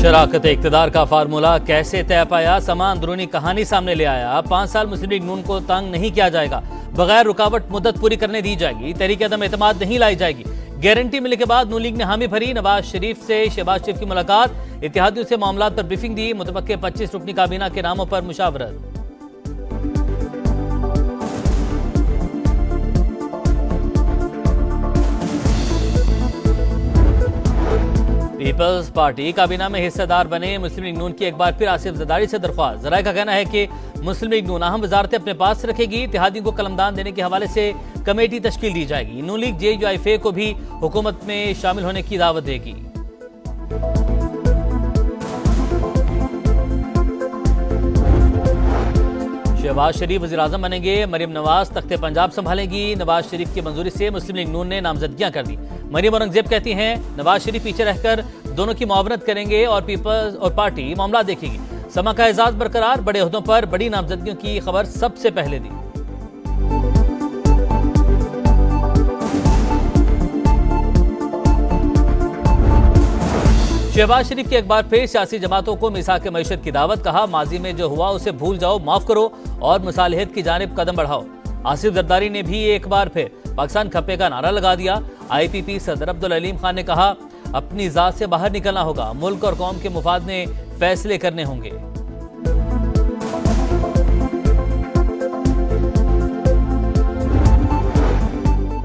शराकत इक़्तिदार का फार्मूला कैसे तय पाया, समा अंदरूनी कहानी सामने ले आया। 5 साल मुस्लिम लीग नून को तंग नहीं किया जाएगा, बगैर रुकावट मुद्दत पूरी करने दी जाएगी, तहरीक अदम एतमाद नहीं लाई जाएगी। गारंटी मिलने के बाद नून लीग ने हामी भरी। नवाज शरीफ से शहबाज शरीफ की मुलाकात, इत्तेहादियों से मामलात पर ब्रीफिंग दी। मुतवक्के 25 रुकनी काबीना के नामों पर मुशावरत। पीपल्स पार्टी काबीना में हिस्सेदार बने मुस्लिम लीग नून की एक बार फिर आसिफ जरदारी से दरख्वास्त। जराये का कहना है कि मुस्लिम लीग नून अहम वजारतें अपने पास रखेगी, इत्तेहादियों को कलमदान देने के हवाले से कमेटी तश्कील दी जाएगी। नून लीग JUIFA को भी हुकूमत में शामिल होने की दावत देगी। शहबाज शरीफ वज़ीर आज़म बनेंगे, मरियम नवाज तख्ते पंजाब संभालेंगी। नवाज शरीफ की मंजूरी से मुस्लिम लीग नून ने नामजदगियां कर दी। मरियम औरंगजेब कहती हैं नवाज शरीफ पीछे रहकर दोनों की मुआवनत करेंगे और पीपल्स और पार्टी मामला देखेगी। समा का एजाज बरकरार, बड़े ओहदों पर बड़ी नामजदगियों की खबर सबसे पहले दी। शहबाज शरीफ की एक बार फिर सियासी जमातों को मिसाक मईशत की दावत। कहा माजी में जो हुआ उसे भूल जाओ, माफ करो और मुसालहत की जानिब कदम बढ़ाओ। आसिफ जरदारी ने भी एक बार फिर पाकिस्तान खप्पे का नारा लगा दिया। IPP सदर अब्दुल अलीम खान ने कहा अपनी जात से बाहर निकलना होगा, मुल्क और कौम के मुफाद में फैसले करने होंगे।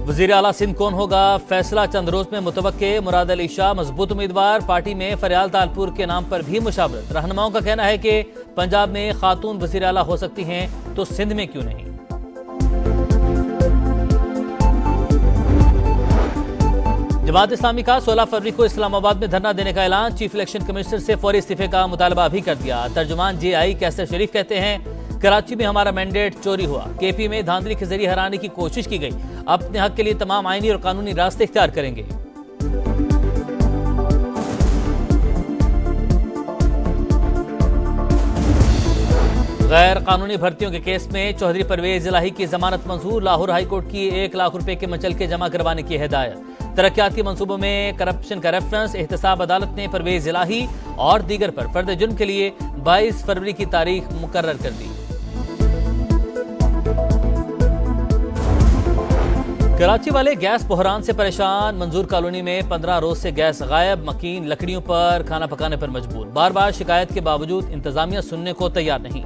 वज़ीर आला सिंध कौन होगा, फैसला चंद रोज में मुतवक्के। मुराद अली शाह मजबूत उम्मीदवार, पार्टी में फरियाल तालपुर के नाम पर भी मुशावरत। रहनुमाओं का कहना है कि पंजाब में खातून वज़ीर आला हो सकती हैं तो सिंध में क्यों नहीं। जमात इस्लामी का 16 फरवरी को इस्लामाबाद में धरना देने का ऐलान। चीफ इलेक्शन कमिश्नर से फौरी इस्तीफे का मुतालबा भी कर दिया। तर्जुमान JI कैसर शरीफ कहते हैं कराची में हमारा मैंडेट चोरी हुआ, KP में धांधली के जरिए हराने की कोशिश की गई। अपने हक के लिए तमाम आईनी और कानूनी रास्ते इख्तियार करेंगे। गैर कानूनी भर्तियों के केस में चौधरी परवेज इलाही की जमानत मंजूर। लाहौर हाईकोर्ट की 1 लाख रुपए के मचलके जमा करवाने की हिदायत। तरक्याती मंसूबों में करप्शन का रेफरेंस। एहतसाब अदालत ने परवेज इलाही और दीगर पर फर्द जुर्म के लिए 22 फरवरी की तारीख मुकर्रर कर दी। कराची वाले गैस बहरान से परेशान। मंजूर कॉलोनी में 15 रोज से गैस गायब। मकीन लकड़ियों पर खाना पकाने पर मजबूर। बार बार शिकायत के बावजूद इंतजामिया सुनने को तैयार नहीं।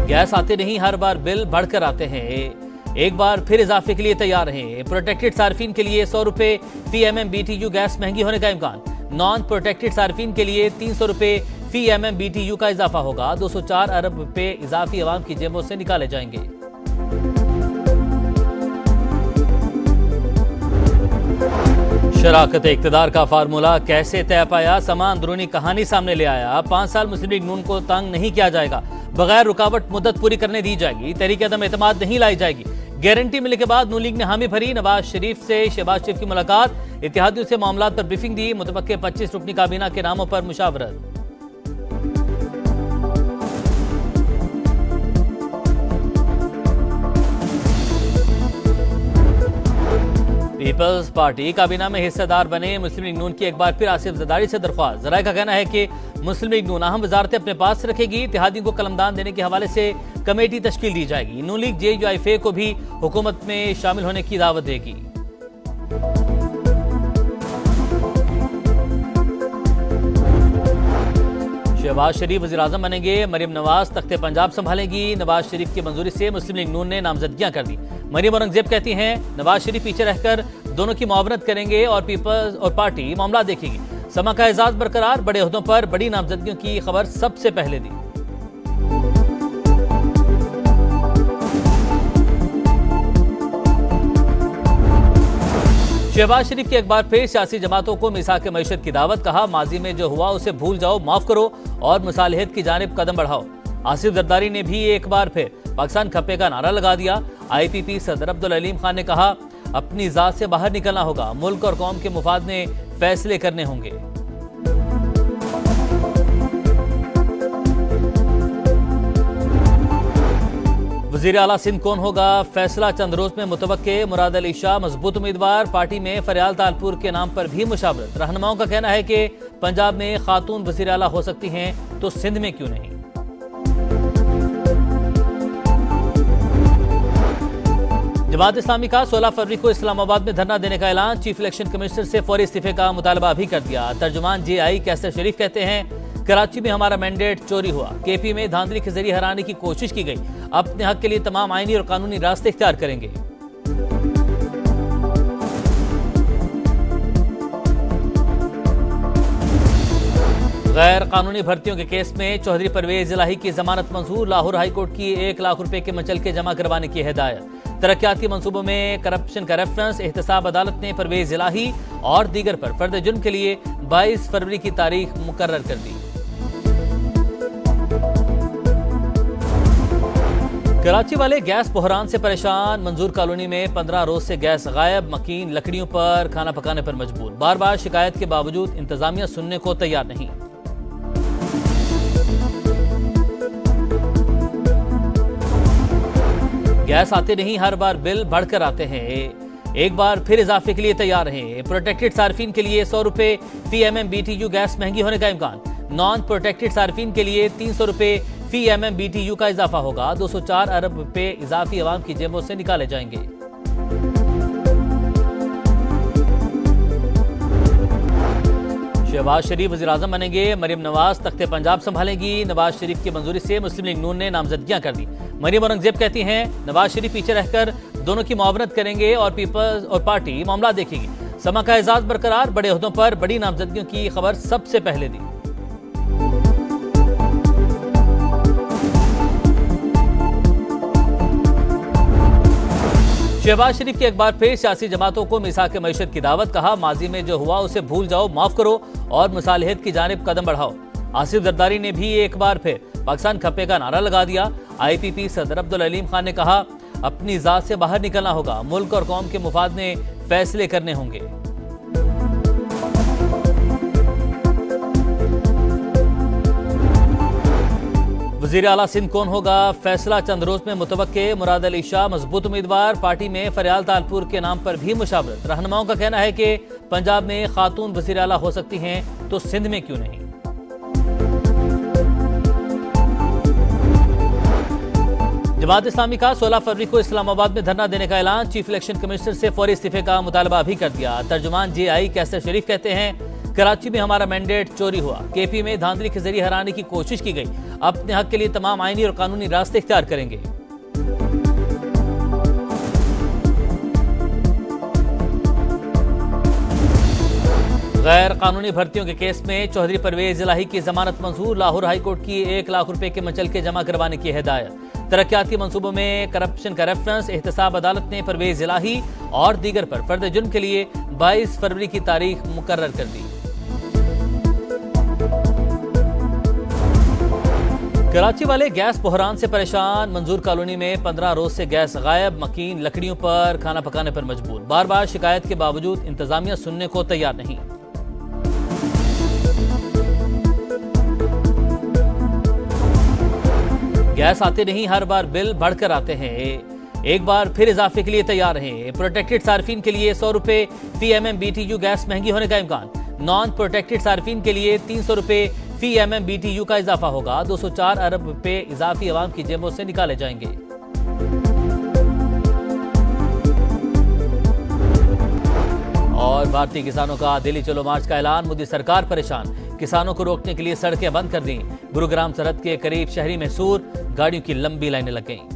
गैस आते नहीं, हर बार बिल बढ़कर आते हैं। एक बार फिर इजाफे के लिए तैयार हैं। प्रोटेक्टेड सार्फिन के लिए 100 रुपए फी MMBTU गैस महंगी होने का इम्कान। नॉन प्रोटेक्टेड सार्फिन के लिए 300 रुपए फी MMBTU का इजाफा होगा। 204 अरब रुपए इजाफी अवाम की जेबों से निकाले जाएंगे। शराकत इक़्तिदार का फार्मूला कैसे तय पाया, समा अंदरूनी कहानी सामने ले आया। 5 साल मुस्लिम लीग नून को तंग नहीं किया जाएगा, बगैर रुकावट मुद्दत पूरी करने दी जाएगी, तहरीक अदम एतमाद नहीं लाई जाएगी। गारंटी मिलने के बाद नून लीग ने हामी भरी। नवाज शरीफ से शहबाज शरीफ की मुलाकात, इत्तेहादियों से मामलात पर ब्रीफिंग दी। मुतवक्के 25 रुकनी काबीना के नामों पर मुशावरत। पीपल्स पार्टी काबीना में हिस्सेदार बने मुस्लिम लीग नून की एक बार फिर आसिफ जरदारी से दरख्वास्त। जराये का कहना है कि मुस्लिम लीग नून अहम वजारतें अपने पास रखेगी, इत्तेहादियों को कलमदान देने के हवाले से कमेटी तश्कील दी जाएगी। नून लीग JUIFA को भी हुकूमत में शामिल होने की दावत देगी। शहबाज शरीफ वज़ीर आज़म बनेंगे, मरियम नवाज तख्ते पंजाब संभालेंगी। नवाज शरीफ की मंजूरी से मुस्लिम लीग नून ने नामजदगियां कर दी। मरियम औरंगजेब कहती हैं नवाज शरीफ पीछे रहकर दोनों की मुआवनत करेंगे और पीपल्स और पार्टी मामला देखेगी। समा का एजाज बरकरार, बड़े ओहदों पर बड़ी नामजदगियों की खबर सबसे पहले दी। शहबाज शरीफ की एक बार फिर सियासी जमातों को मिसाक मईशत की दावत। कहा माजी में जो हुआ उसे भूल जाओ, माफ करो और मुसालहत की जानिब कदम बढ़ाओ। आसिफ जरदारी ने भी एक बार फिर पाकिस्तान खप्पे का नारा लगा दिया। IPP सदर अब्दुल अलीम खान ने कहा अपनी जात से बाहर निकलना होगा, मुल्क और कौम के मुफाद में फैसले करने होंगे। वजीर आला सिंध कौन होगा, फैसला चंद रोज में मुतवक्के। मुराद अली शाह मजबूत उम्मीदवार, पार्टी में फरियाल तालपुर के नाम पर भी मुशावरत। रहनुमाओं का कहना है कि पंजाब में खातून वजीर आला हो सकती हैं तो सिंध में क्यों नहीं। जमात इस्लामी का 16 फरवरी को इस्लामाबाद में धरना देने का ऐलान। चीफ इलेक्शन कमिश्नर से फौरी इस्तीफे का मुतालबा भी कर दिया। तर्जुमान JI कैसर शरीफ कहते हैं, कराची में हमारा मैंडेट चोरी हुआ, KP में धांधली के जरिए हराने की कोशिश की गई। अपने हक के लिए तमाम आईनी और कानूनी रास्ते इख्तियार करेंगे। गैर कानूनी भर्तियों के केस में चौधरी परवेज इलाही की जमानत मंजूर। लाहौर हाईकोर्ट की 1 लाख रुपए के मचलके जमा करवाने की हिदायत। तरक्याती मंसूबों में करप्शन का रेफरेंस। एहतसाब अदालत ने परवेज इलाही और दीगर पर फर्द जुर्म के लिए 22 फरवरी की तारीख मुकर्रर कर दी। कराची वाले गैस बहरान से परेशान। मंजूर कॉलोनी में 15 रोज से गैस गायब। मकीन लकड़ियों पर खाना पकाने पर मजबूर। बार बार शिकायत के बावजूद इंतजामिया सुनने को तैयार नहीं। गैस आते नहीं, हर बार बिल बढ़कर आते हैं। एक बार फिर इजाफे के लिए तैयार हैं। प्रोटेक्टेड सार्फिन के लिए 100 रुपए फी MMBTU गैस महंगी होने का इम्कान। नॉन प्रोटेक्टेड सार्फिन के लिए 300 रुपए फी MMBTU का इजाफा होगा। 204 अरब रुपए इजाफी अवाम की जेबों से निकाले जाएंगे। शहबाज शरीफ वज़ीर-ए-आज़म बनेंगे। मरियम नवाज तख्ते पंजाब संभालेंगी। नवाज शरीफ की मंजूरी से मुस्लिम लीग नून ने नामजदगियां कर दी। मरियम औरंगजेब कहती हैं, नवाज शरीफ पीछे रहकर दोनों की मुआवनत करेंगे और पीपल्स और पार्टी मामला देखेगी। समा का एजाज बरकरार। बड़े ओहदों पर बड़ी नामजदगियों की खबर सबसे पहले दी। शहबाज शरीफ की एक बार फिर सियासी जमातों को मिसाक मईशत की दावत। कहा, माजी में जो हुआ उसे भूल जाओ, माफ करो और मुसालिहत की जानिब कदम बढ़ाओ। आसिफ जरदारी ने भी एक बार फिर पाकिस्तान खप्पे का नारा लगा दिया। IPP सदर अब्दुल अलीम खान ने कहा, अपनी जात से बाहर निकलना होगा, मुल्क और कौम के मुफाद में फैसले करने होंगे। वजीर आला सिंध कौन होगा, फैसला चंद रोज में मुतवक्के। मुराद अली शाह मजबूत उम्मीदवार, पार्टी में फरियाल तालपुर के नाम पर भी मुशावरत। रहनुमाओं का कहना है कि पंजाब में खातून वजीर आला हो सकती हैं तो सिंध में क्यों नहीं। जमात इस्लामी का 16 फरवरी को इस्लामाबाद में धरना देने का ऐलान। चीफ इलेक्शन कमिश्नर से फौरी इस्तीफे का मुतालबा भी कर दिया। तर्जुमान JI कैसर शरीफ कहते हैं, कराची में हमारा मैंडेट चोरी हुआ, KP में धांधली के जरिए हराने की कोशिश की गई। अपने हक के लिए तमाम आईनी और कानूनी रास्ते इख्तियार करेंगे। गैर कानूनी भर्तियों के केस में चौधरी परवेज इलाही की जमानत मंजूर। लाहौर हाईकोर्ट की 1 लाख रुपए के मचलके जमा करवाने की हिदायत। तरक्याती मंसूबों में करप्शन का रेफरेंस। एहतसाब अदालत ने परवेज इलाही और दीगर पर फर्द जुर्म के लिए 22 फरवरी की तारीख मुकर्रर कर दी। कराची वाले गैस बहरान से परेशान। मंजूर कॉलोनी में 15 रोज से गैस गायब। मकीन लकड़ियों पर खाना पकाने पर मजबूर। बार बार शिकायत के बावजूद इंतजामिया सुनने को तैयार नहीं। गैस आते नहीं, हर बार बिल बढ़कर आते हैं। एक बार फिर इजाफे के लिए तैयार हैं। प्रोटेक्टेड सार्फिन के लिए 100 रुपए फी MMBTU गैस महंगी होने का इम्कान। नॉन प्रोटेक्टेड सार्फिन के लिए 300 रुपए फी MMBTU का इजाफा होगा। 204 अरब रुपए इजाफी अवाम की जेबों से निकाले जाएंगे। और भारतीय किसानों का दिल्ली चलो मार्च का ऐलान। मोदी सरकार परेशान, किसानों को रोकने के लिए सड़कें बंद कर दी। गुरुग्राम सरहद के करीब शहरी मैसूर गाड़ियों की लंबी लाइनें लग गईं।